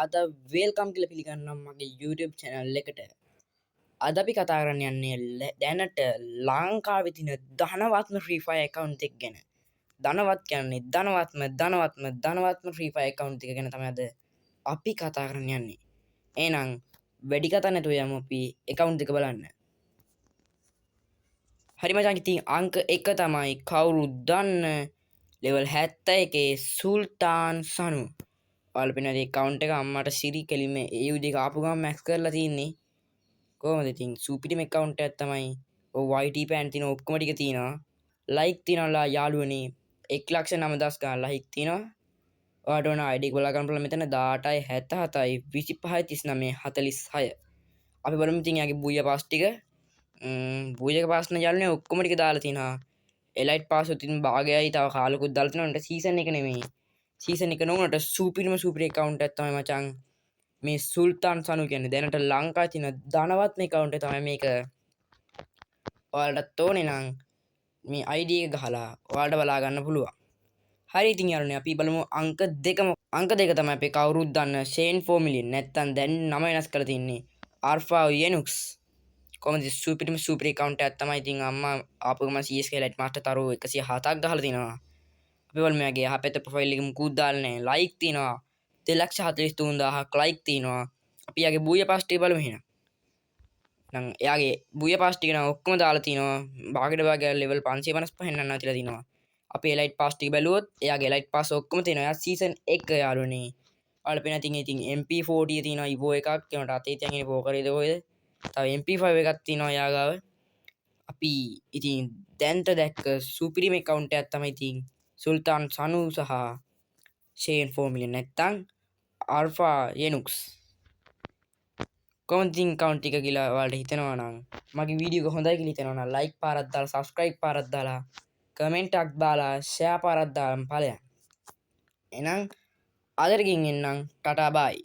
අද වේල්කම් කියලා පිළිගන්නම් මගේ YouTube channel එකට. අද අපි කතා කරන්න යන්නේ දැනට ලංකාවේ තියෙන ධනවත්ම Free Fire account එක ගැන. ධනවත් කියන්නේ ධනවත්ම Free Fire account එක ගැන තමයි අද අපි කතා කරන්න යන්නේ. එහෙනම් වැඩි කතා නැතුව යමු අපි account එක බලන්න. හරි මචං, ඉතින් අංක 1 තමයි කවුරුත් දන්න level 71 සුල්තාන් සනු. ඔයාලා පේන account එක අම්මට සිරි කෙලින්ම ඒ විදිහට ආපු ගමන් මැක්ස් කරලා තින්නේ. කොහොමද ඉතින් සුපිරිම account එකක් තමයි. ඔය YT පෑන් තියෙන ඔක්කොම ටික තියෙනවා. like තියනලා යාළුවනේ 1,09,000 ගාන like තියෙනවා. ඔයාලට ඕන ID එක බලා ගන්න පුළුවන් මෙතන 18යි 77යි 25යි 39 46. අපි බලමු ඉතින් යාගේ බූයා පාස් ටික. බූයා පාස් න යාළුවනේ ඔක්කොම ටික දාලා තිනවා. elite pass උතින් භාගයයි තව කාලෙකුත් දාලා තිනවා. උන්ට season එක නෙමෙයි. සීසන් එක නොවනට සුපිරිම account එකක් තමයි මචං මේ සුල්තාන් සනු කියන්නේ. දැනට ලංකාවේ තියෙන ධනවත්ම account එක තමයි මේක. ඔයාලට ඕනේ නම් මේ ID එක ගහලා ඔයාලට බලා ගන්න පුළුවන්. හරි ඉතින් යාළුවනේ අපි බලමු අංක 2. අංක 2 තමයි අපි කවුරුත් දන්න Shane 4 million. නැත්තම් දැන් නම වෙනස් කරලා තින්නේ Alpha Yenux. කොහොමද සුපිරිම account එකක් තමයි. ඉතින් අම්මා ආපු ගමන් CSK Elite Master තරු 107ක් ගහලා තිනවා. අපි බලමු මෙයාගේ යහපැත්ත ප්‍රොෆයිල් එක මුකුත් දාලා නැහැ. ලයික් තියෙනවා 2,43,000ක් ලයික් තියෙනවා. අපි යාගේ බූයා පාස් ටික බලමු එහෙනම්. නම් එයාගේ බූයා පාස් ටික නම් ඔක්කොම දාලා තිනවා. භාගයට level 555 නන්න තියලා තිනවා. අපි elite pass ටික බැලුවොත් එයාගේ elite pass ඔක්කොම තියෙනවා. එයා season 1 යාළුවනේ. ඔයාලා පේන ඉතින් MP40 තියෙනවා. Evo එකක් ඒකට අතේ තියන් ඉන්නේ පෝකරේද කොහෙද. තව MP5 එකක් තියෙනවා එයා ගාව. අපි ඉතින් දැන්ට දැක්ක සුපිරිම account එකක් තමයි ඉතින් සුල්තාන් සනු සහ Shane 4 million නැත්තම් Alpha Yenux. කොමෙන්ට් account එක කියලා ඔයාලට හිතෙනවා නම් මගේ වීඩියෝ එක හොඳයි කියලා හිතෙනවා නම් like පාරක් දාලා subscribe පාරක් දාලා comment එකක් දාලා share පාරක් දාලා ඵලයන්. එහෙනම් අදට ගින් එන්නම් ටටා බයි.